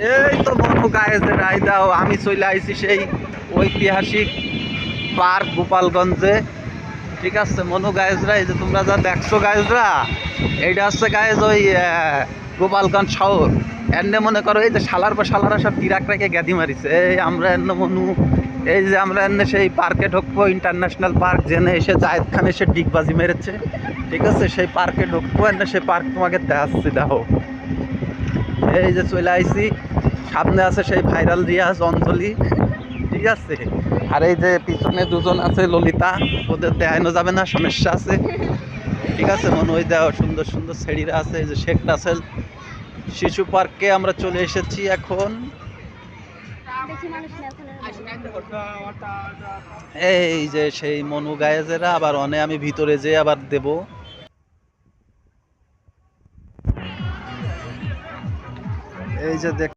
এই তো বন্ধু গায়েছে রায় দাও, আমি চলে আইছি সেই ঐতিহাসিক পার্ক গোপালগঞ্জে। ঠিক আছে মনু গায়েজরা, এই যে তোমরা যা দেখছো গায়েজরা, এইটা হচ্ছে গায়েজ ওই গোপালগঞ্জ শহর। এনে মনে করো এই যে শালার বা শালারা সব ট্রাক রেখে গ্যাদি মারিছে, এই আমরা এনে মনু, এই যে আমরা এনে সেই পার্কে ঢুকবো, ইন্টারন্যাশনাল পার্ক জেনে এসে জায়েদ খান এসে ডিগবাজি মেরেছে। ঠিক আছে সেই পার্কে ঢুকবো, এনে সেই পার্ক তোমাকে দেখাচ্ছি, দেখো এই যে চলে আইছি। সামনে আছে সেই ভাইরাল রিয়াজ অঞ্জলি। ঠিক আছে, আর এই যে পিছনে দুজন আছে ললিতা, ওদের দেখানো যাবে না, সমস্যা আছে। ঠিক আছে মনে ওই দেওয়া সুন্দর সুন্দর ছেড়িরা আছে। এই যে শেখ রাসেল শিশু পার্কে আমরা চলে এসেছি এখন। এই যে সেই মনু গায়েজেরা আবার অনে, আমি ভিতরে যেয়ে আবার দেব। এই যে দেখ